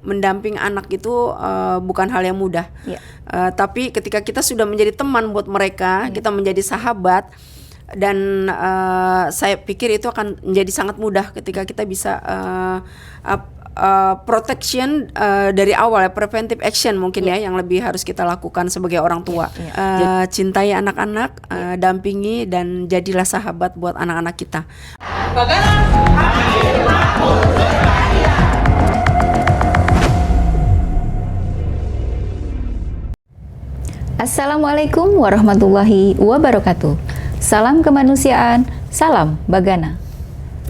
mendamping anak itu bukan hal yang mudah. Tapi ketika kita sudah menjadi teman buat mereka, kita menjadi sahabat, dan saya pikir itu akan menjadi sangat mudah ketika kita bisa protection dari awal ya, preventive action mungkin ya yang lebih harus kita lakukan sebagai orang tua. Cintai anak-anak, dampingi dan jadilah sahabat buat anak-anak kita. Assalamualaikum warahmatullahi wabarakatuh. Salam kemanusiaan, salam Bagana.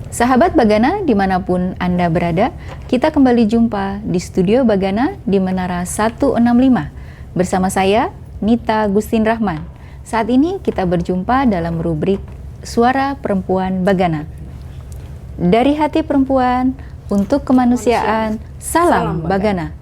Sahabat Bagana dimanapun Anda berada, kita kembali jumpa di studio Bagana di Menara 165 bersama saya, Nita Gustin Rahman. Saat ini kita berjumpa dalam rubrik Suara Perempuan Bagana. Dari hati perempuan, untuk kemanusiaan, salam Bagana.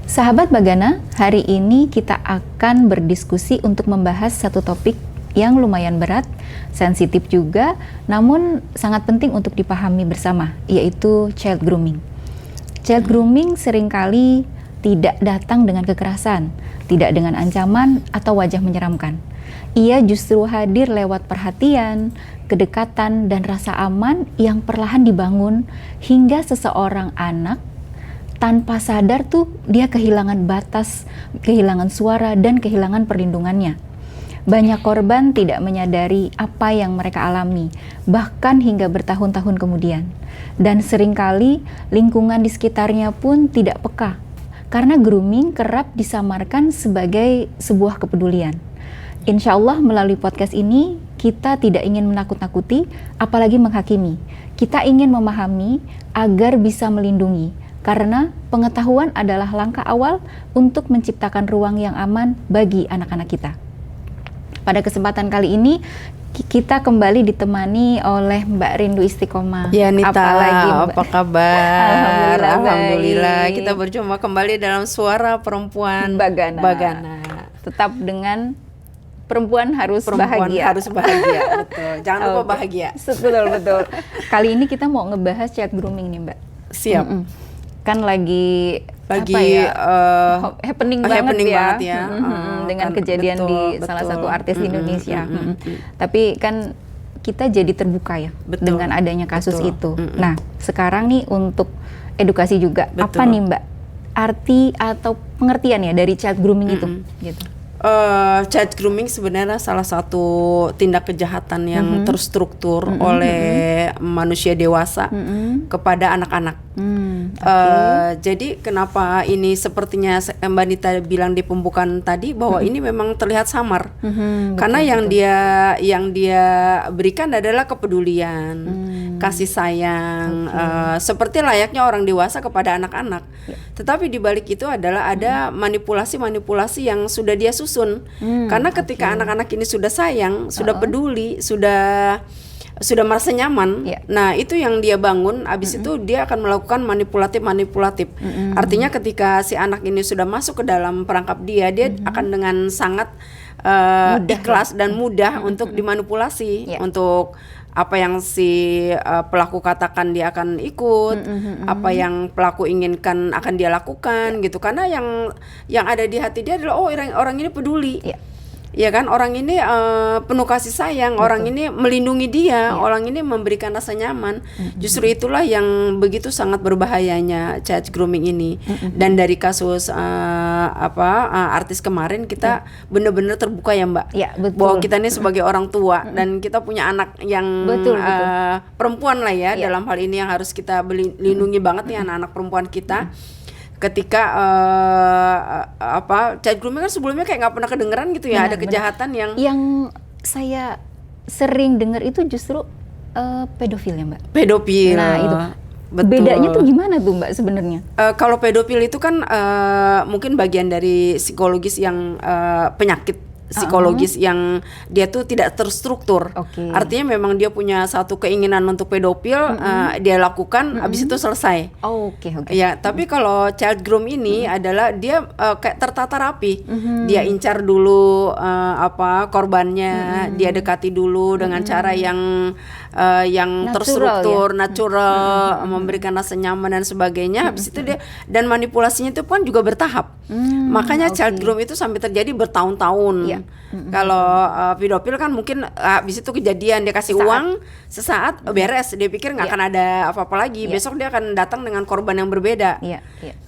Sahabat Bagana, hari ini kita akan berdiskusi untuk membahas satu topik yang lumayan berat, sensitif juga, namun sangat penting untuk dipahami bersama, yaitu child grooming. Child grooming seringkali tidak datang dengan kekerasan, tidak dengan ancaman atau wajah menyeramkan. Ia justru hadir lewat perhatian, kedekatan, dan rasa aman yang perlahan dibangun hingga seseorang anak tanpa sadar tuh dia kehilangan batas, kehilangan suara, dan kehilangan perlindungannya. Banyak korban tidak menyadari apa yang mereka alami, bahkan hingga bertahun-tahun kemudian. Dan seringkali lingkungan di sekitarnya pun tidak peka, karena grooming kerap disamarkan sebagai sebuah kepedulian. Insya Allah melalui podcast ini, kita tidak ingin menakut-nakuti, apalagi menghakimi. Kita ingin memahami agar bisa melindungi, karena pengetahuan adalah langkah awal untuk menciptakan ruang yang aman bagi anak-anak kita. Pada kesempatan kali ini kita kembali ditemani oleh Mbak Rindu Istiqomah. Ya Nita, apalagi apa kabar? Alhamdulillah. Kita berjumpa kembali dalam Suara Perempuan Bagana. Tetap dengan perempuan harus bahagia. Harus bahagia, betul. Jangan lupa bahagia. Betul. Kali ini kita mau ngebahas child grooming nih, Mbak. Siap. Kan lagi happening banget ya. Dengan kan, kejadian betul, salah satu artis Indonesia. Tapi kan kita jadi terbuka ya dengan adanya kasus itu. Nah, sekarang nih untuk edukasi juga, apa nih Mbak arti atau pengertian ya dari child grooming itu? Gitu. Child grooming sebenarnya salah satu tindak kejahatan yang terstruktur oleh manusia dewasa kepada anak-anak. Jadi kenapa ini sepertinya Mbak Nita bilang di pembukaan tadi bahwa ini memang terlihat samar, karena yang dia berikan adalah kepedulian, kasih sayang, seperti layaknya orang dewasa kepada anak-anak. Tetapi di balik itu adalah ada manipulasi-manipulasi yang sudah dia susun, karena ketika anak-anak ini sudah sayang, sudah peduli, sudah merasa nyaman, nah itu yang dia bangun. Abis itu dia akan melakukan manipulatif. Artinya ketika si anak ini sudah masuk ke dalam perangkap dia akan dengan sangat ikhlas dan mudah untuk dimanipulasi, untuk apa yang si pelaku katakan dia akan ikut, apa yang pelaku inginkan akan dia lakukan gitu. Karena yang ada di hati dia adalah orang ini peduli. Ya kan, orang ini penuh kasih sayang, orang ini melindungi dia, orang ini memberikan rasa nyaman. Justru itulah yang begitu sangat berbahayanya child grooming ini. Dan dari kasus artis kemarin kita benar-benar terbuka ya Mbak, bahwa kita ini sebagai orang tua dan kita punya anak yang perempuan lah ya, dalam hal ini yang harus kita lindungi banget nih anak-anak perempuan kita. Ketika child grooming kan sebelumnya kayak nggak pernah kedengeran gitu ya, ada kejahatan yang saya sering dengar itu justru pedofil ya Mbak. Pedofil. Nah itu betul. Bedanya tuh gimana tuh Mbak sebenarnya? Kalau pedofil itu kan mungkin bagian dari psikologis yang penyakit psikologis yang dia tuh tidak terstruktur. Artinya memang dia punya satu keinginan untuk pedofil, dia lakukan, habis itu selesai. Ya, tapi kalau child groom ini adalah dia kayak tertata rapi. Dia incar dulu korbannya, dia dekati dulu dengan cara yang terstruktur, natural, memberikan rasa nyaman dan sebagainya. Habis itu dia, dan manipulasinya itu pun juga bertahap. Makanya child groom itu sampai terjadi bertahun-tahun. Kalau pedofil kan mungkin habis itu kejadian dia kasih uang sesaat beres, dia pikir nggak akan ada apa-apa lagi. Besok dia akan datang dengan korban yang berbeda.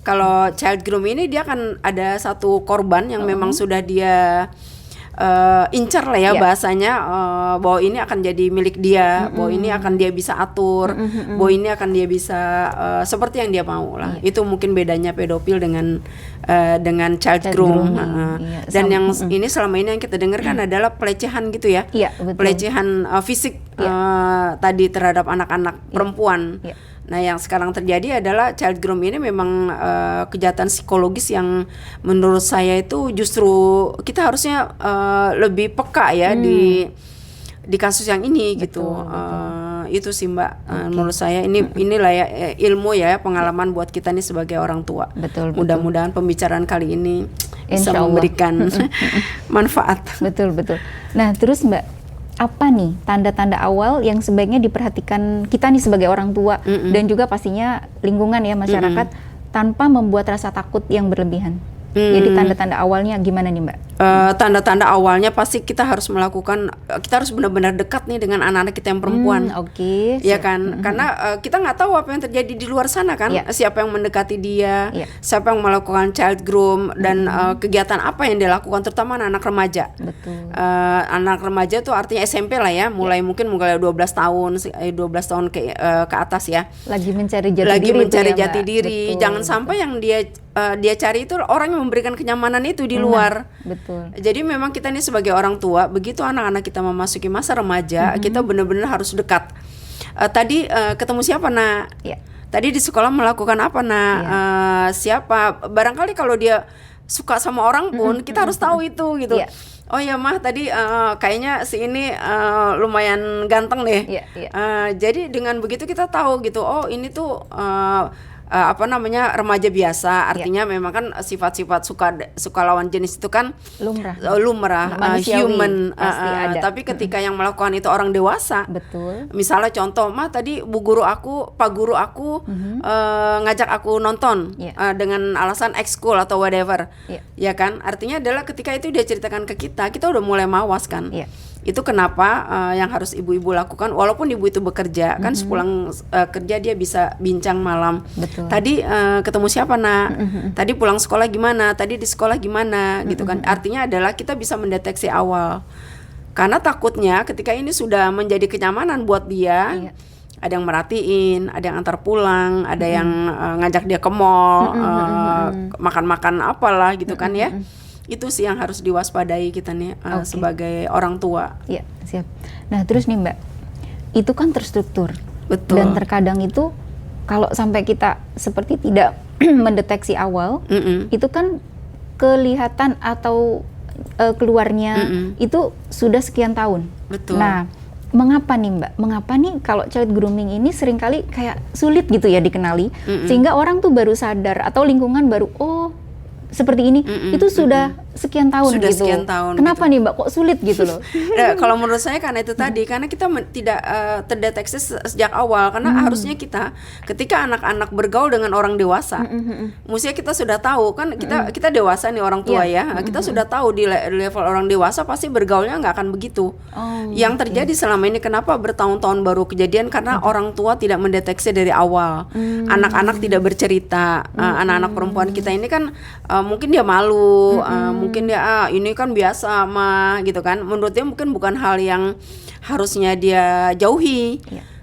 Kalau child groom ini dia akan ada satu korban yang memang sudah dia incer lah ya bahasanya, bahwa ini akan jadi milik dia, bahwa ini akan dia bisa atur, bahwa ini akan dia bisa seperti yang dia mau lah. Itu mungkin bedanya pedofil dengan child groom. Dan yang ini selama ini yang kita dengar kan adalah pelecehan gitu ya, pelecehan fisik tadi terhadap anak-anak perempuan. Nah, yang sekarang terjadi adalah child groom ini memang kejahatan psikologis yang menurut saya itu justru kita harusnya lebih peka ya di kasus yang ini gitu. Itu sih Mbak, menurut saya inilah ya ilmu ya, pengalaman buat kita nih sebagai orang tua. Mudah-mudahan pembicaraan kali ini bisa memberikan manfaat. Betul. Nah, terus Mbak, apa nih tanda-tanda awal yang sebaiknya diperhatikan kita nih sebagai orang tua dan juga pastinya lingkungan ya, masyarakat, tanpa membuat rasa takut yang berlebihan? Jadi tanda-tanda awalnya gimana nih Mbak? Tanda-tanda awalnya pasti kita harus benar-benar dekat nih dengan anak-anak kita yang perempuan. Ya kan, karena kita nggak tahu apa yang terjadi di luar sana kan, siapa yang mendekati dia, siapa yang melakukan child groom, dan kegiatan apa yang dia lakukan, terutama anak remaja. Anak remaja tuh artinya SMP lah ya, mulai 12 tahun ke atas ya. Lagi mencari jati diri. Jangan sampai yang dia cari itu orang yang memberikan kenyamanan itu di luar. Jadi memang kita nih sebagai orang tua, begitu anak-anak kita memasuki masa remaja, kita benar-benar harus dekat. Tadi ketemu siapa nak? Tadi di sekolah melakukan apa nak? Siapa? Barangkali kalau dia suka sama orang pun kita harus tahu itu gitu. Oh ya mah tadi kayaknya si ini lumayan ganteng deh. Jadi dengan begitu kita tahu gitu. Oh ini tuh remaja biasa, artinya memang kan sifat-sifat suka lawan jenis itu kan lumrah, human. Tapi ketika yang melakukan itu orang dewasa, misalnya contoh, mah tadi pak guru aku ngajak aku nonton dengan alasan ekskul atau whatever, ya kan, artinya adalah ketika itu dia ceritakan ke kita udah mulai mawas kan. Itu kenapa yang harus ibu-ibu lakukan, walaupun ibu itu bekerja, kan sepulang kerja dia bisa bincang malam. Tadi ketemu siapa nak? Tadi pulang sekolah gimana? Tadi di sekolah gimana? Gitu kan. Artinya adalah kita bisa mendeteksi awal. Karena takutnya ketika ini sudah menjadi kenyamanan buat dia, ada yang merhatiin, ada yang antar pulang, ada yang ngajak dia ke mall, makan-makan apalah gitu kan ya. Itu sih yang harus diwaspadai kita nih sebagai orang tua. Siap. Nah terus nih Mbak, itu kan terstruktur. Dan terkadang itu kalau sampai kita seperti tidak mendeteksi awal, itu kan kelihatan atau keluarnya itu sudah sekian tahun. Nah, mengapa nih Mbak? Mengapa nih kalau child grooming ini seringkali kayak sulit gitu ya dikenali, sehingga orang tuh baru sadar atau lingkungan baru seperti ini, itu sudah sekian tahun gitu. Kenapa nih Mbak kok sulit gitu loh? Kalau menurut saya karena itu tadi, karena kita tidak terdeteksi sejak awal. Karena harusnya kita ketika anak-anak bergaul dengan orang dewasa, mestinya kita sudah tahu kan, kita dewasa nih orang tua ya, kita sudah tahu di level orang dewasa pasti bergaulnya nggak akan begitu. Yang terjadi selama ini kenapa bertahun-tahun baru kejadian, karena orang tua tidak mendeteksi dari awal. Anak-anak tidak bercerita. Anak-anak perempuan kita ini kan mungkin dia malu, mungkin dia ini kan biasa mah gitu kan. Menurut dia mungkin bukan hal yang harusnya dia jauhi.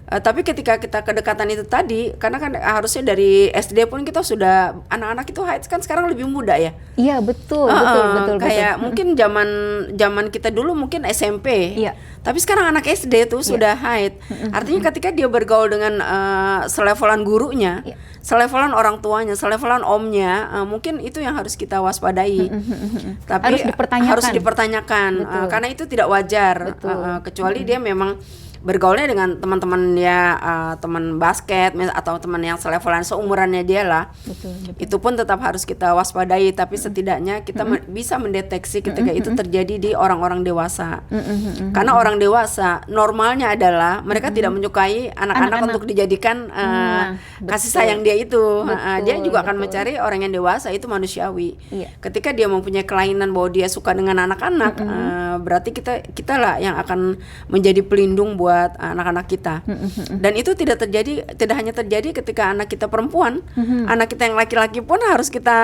Tapi ketika kita kedekatan itu tadi, karena kan harusnya dari SD pun kita sudah, anak-anak itu haid kan sekarang lebih muda ya. Iya betul, betul. Kayak mungkin zaman kita dulu mungkin SMP. Iya. Tapi sekarang anak SD tuh sudah haid. Artinya ketika dia bergaul dengan selevelan gurunya, selevelan orang tuanya, selevelan omnya, mungkin itu yang harus kita waspadai. Tapi harus dipertanyakan karena itu tidak wajar. Kecuali dia memang bergaulnya dengan teman-teman ya, teman basket atau teman yang selevelan seumurannya dia lah. Betul. Itu pun tetap harus kita waspadai, tapi setidaknya kita bisa mendeteksi ketika itu terjadi di orang-orang dewasa. Karena orang dewasa normalnya adalah mereka tidak menyukai anak-anak untuk dijadikan kasih sayang dia itu. Dia juga akan mencari orang yang dewasa, itu manusiawi. Ketika dia mempunyai kelainan bahwa dia suka dengan anak-anak, berarti kita lah yang akan menjadi pelindung buat anak-anak kita. Dan itu tidak hanya terjadi ketika anak kita perempuan, anak kita yang laki-laki pun harus kita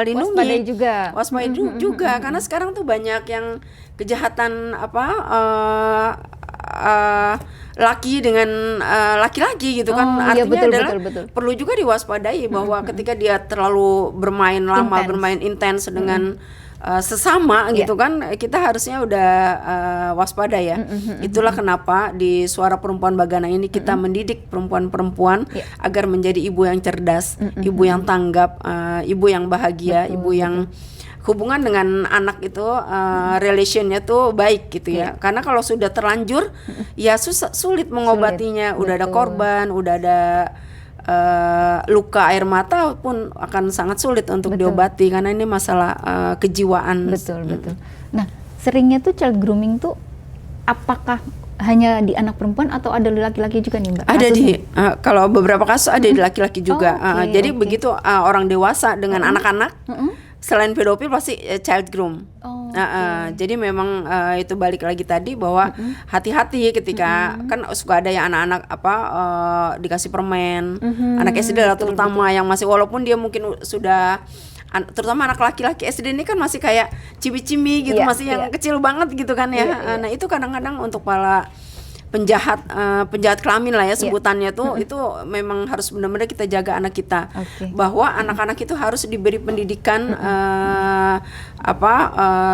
lindungi. Waspadai juga karena sekarang tuh banyak yang kejahatan laki dengan laki-laki gitu kan. Artinya betul. Perlu juga diwaspadai bahwa ketika dia terlalu bermain lama, bermain intens dengan sesama gitu kan, kita harusnya udah waspada ya. Itulah kenapa di Suara Perempuan Bagana ini kita mendidik perempuan-perempuan agar menjadi ibu yang cerdas, ibu yang tanggap, ibu yang bahagia, ibu yang hubungan dengan anak itu relationnya tuh baik gitu ya. Karena kalau sudah terlanjur ya sulit mengobatinya. Udah ada korban, udah ada luka air mata pun akan sangat sulit untuk diobati karena ini masalah kejiwaan. Betul. Nah, seringnya tuh child grooming tuh apakah hanya di anak perempuan atau ada di laki-laki juga nih Mbak? Ada kalau beberapa kasus ada di laki-laki juga. Jadi begitu orang dewasa dengan anak-anak, selain pedofil pasti child groom. Jadi memang itu balik lagi tadi bahwa hati-hati ketika kan suka ada yang anak-anak dikasih permen, anak SD lah terutama yang masih, walaupun dia mungkin sudah, terutama anak laki-laki SD ini kan masih kayak cibi-cibi gitu, masih yang kecil banget gitu kan ya. Nah itu kadang-kadang untuk para penjahat kelamin lah ya sebutannya tuh, itu memang harus benar-benar kita jaga anak kita, bahwa anak-anak itu harus diberi pendidikan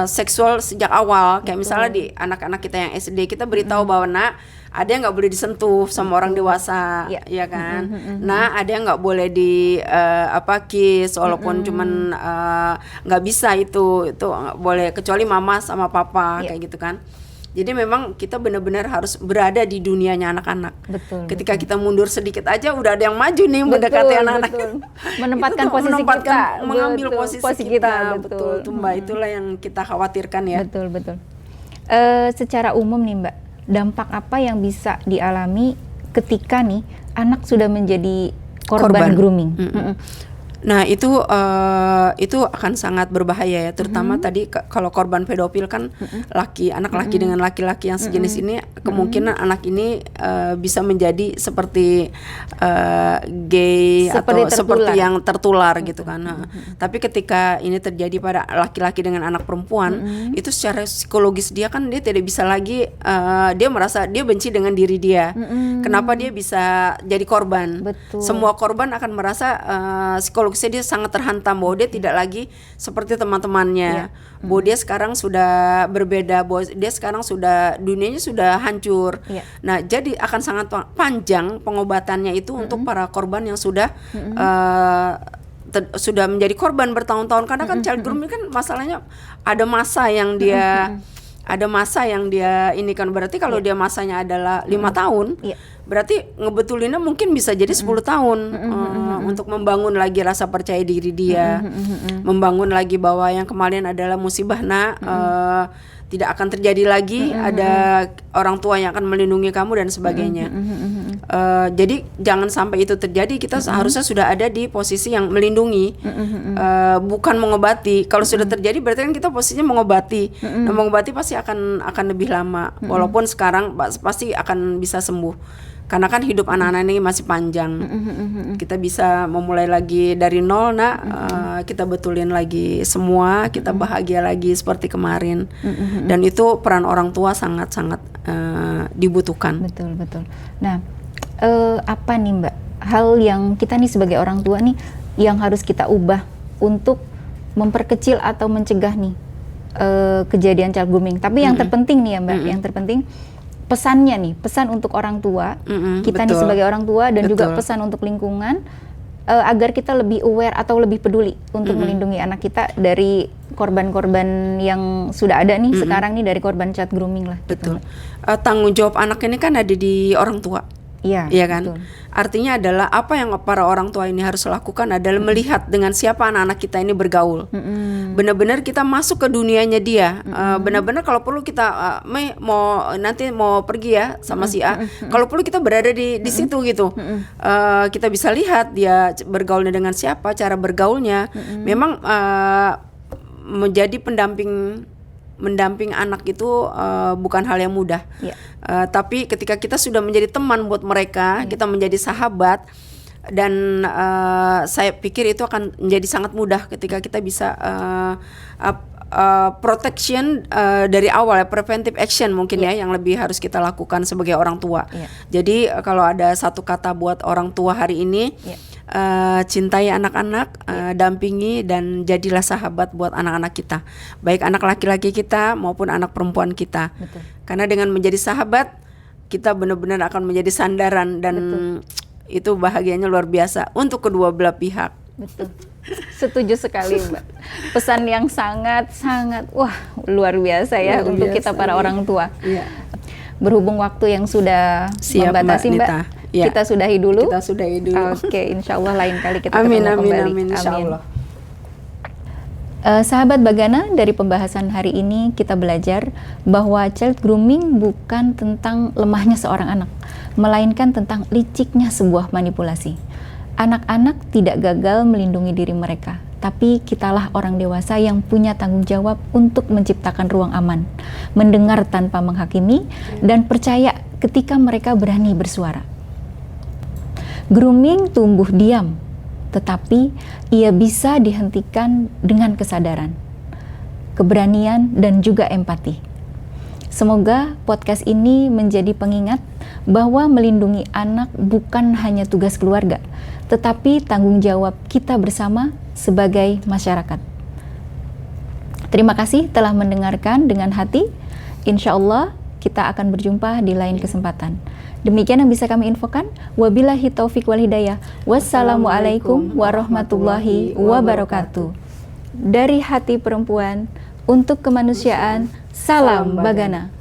seksual sejak awal. Kayak misalnya di anak-anak kita yang SD kita beritahu bahwa ada yang nggak boleh disentuh sama orang dewasa, ya kan. Nah ada yang nggak boleh di kiss walaupun cuman nggak bisa itu nggak boleh kecuali mama sama papa kayak gitu kan. Jadi memang kita benar-benar harus berada di dunianya anak-anak. Ketika kita mundur sedikit aja udah ada yang maju nih mendekati anak-anak. Menempatkan posisi kita, mengambil posisi kita. Betul, Mbak. Itulah yang kita khawatirkan ya. Betul. Secara umum nih Mbak, dampak apa yang bisa dialami ketika nih anak sudah menjadi korban grooming? Nah itu akan sangat berbahaya ya, terutama tadi kalau korban pedofil kan anak laki dengan laki-laki yang sejenis ini, kemungkinan anak ini bisa menjadi seperti gay atau seperti yang tertular gitu kan. Tapi ketika ini terjadi pada laki-laki dengan anak perempuan, itu secara psikologis dia kan dia tidak bisa lagi, dia merasa dia benci dengan diri dia. Kenapa dia bisa jadi korban? Semua korban akan merasa psikologis dia sangat terhantam bahwa dia tidak lagi seperti teman-temannya, bahwa dia sekarang sudah berbeda, bahwa dia sekarang sudah dunianya sudah hancur. Nah jadi akan sangat panjang pengobatannya itu untuk para korban yang sudah sudah menjadi korban bertahun-tahun, karena kan child grooming kan masalahnya ada masa yang dia ini kan, berarti kalau dia masanya adalah 5 tahun, berarti ngebetulinnya mungkin bisa jadi 10 tahun untuk membangun lagi rasa percaya diri dia, membangun lagi bahwa yang kemarin adalah musibah tidak akan terjadi lagi, ada orang tua yang akan melindungi kamu dan sebagainya. Jadi jangan sampai itu terjadi. Kita seharusnya sudah ada di posisi yang melindungi, bukan mengobati. Kalau sudah terjadi berarti kan kita posisinya mengobati. Nah, mengobati pasti akan lebih lama. Walaupun sekarang pasti akan bisa sembuh. Karena kan hidup anak-anak ini masih panjang. Kita bisa memulai lagi dari nol, kita betulin lagi semua, kita bahagia lagi seperti kemarin. Dan itu peran orang tua sangat-sangat dibutuhkan. Betul. Nah, apa nih Mbak, hal yang kita nih sebagai orang tua nih yang harus kita ubah untuk memperkecil atau mencegah nih kejadian child grooming. Tapi yang terpenting nih ya Mbak, yang terpenting pesannya nih, pesan untuk orang tua, kita nih sebagai orang tua dan juga pesan untuk lingkungan, agar kita lebih aware atau lebih peduli untuk melindungi anak kita dari korban-korban yang sudah ada nih sekarang nih, dari korban child grooming lah. Betul. Tanggung jawab anak ini kan ada di orang tua. Iya kan? Betul. Artinya adalah apa yang para orang tua ini harus lakukan adalah melihat dengan siapa anak-anak kita ini bergaul. Benar-benar kita masuk ke dunianya dia. Benar-benar kalau perlu kita nanti mau pergi ya sama si A. Kalau perlu kita berada di situ gitu. Kita bisa lihat dia bergaulnya dengan siapa, cara bergaulnya. Memang menjadi mendamping anak itu bukan hal yang mudah. Tapi ketika kita sudah menjadi teman buat mereka, kita menjadi sahabat, dan saya pikir itu akan menjadi sangat mudah ketika kita bisa protection dari awal ya, preventive action mungkin ya yang lebih harus kita lakukan sebagai orang tua. Jadi kalau ada satu kata buat orang tua hari ini, cintai anak-anak, dampingi dan jadilah sahabat buat anak-anak kita, baik anak laki-laki kita maupun anak perempuan kita. Betul. Karena dengan menjadi sahabat kita benar-benar akan menjadi sandaran dan itu bahagianya luar biasa untuk kedua belah pihak. Betul. Setuju sekali Mbak. Pesan yang sangat luar biasa ya untuk kita para orang tua. Berhubung waktu yang sudah membatasi Mbak, kita sudahi dulu. Oke, insya Allah lain kali kita ketemu kembali. Amin, insya Allah. Sahabat Bagana, dari pembahasan hari ini kita belajar bahwa child grooming bukan tentang lemahnya seorang anak, melainkan tentang liciknya sebuah manipulasi. Anak-anak tidak gagal melindungi diri mereka, tapi kitalah orang dewasa yang punya tanggung jawab untuk menciptakan ruang aman, mendengar tanpa menghakimi, dan percaya ketika mereka berani bersuara. Grooming tumbuh diam, tetapi ia bisa dihentikan dengan kesadaran, keberanian, dan juga empati. Semoga podcast ini menjadi pengingat bahwa melindungi anak bukan hanya tugas keluarga, tetapi tanggung jawab kita bersama sebagai masyarakat. Terima kasih telah mendengarkan dengan hati. Insya Allah kita akan berjumpa di lain kesempatan. Demikian yang bisa kami infokan. Wabillahi taufik wal hidayah. Wassalamualaikum warahmatullahi wabarakatuh. Dari hati perempuan untuk kemanusiaan, salam Bagana.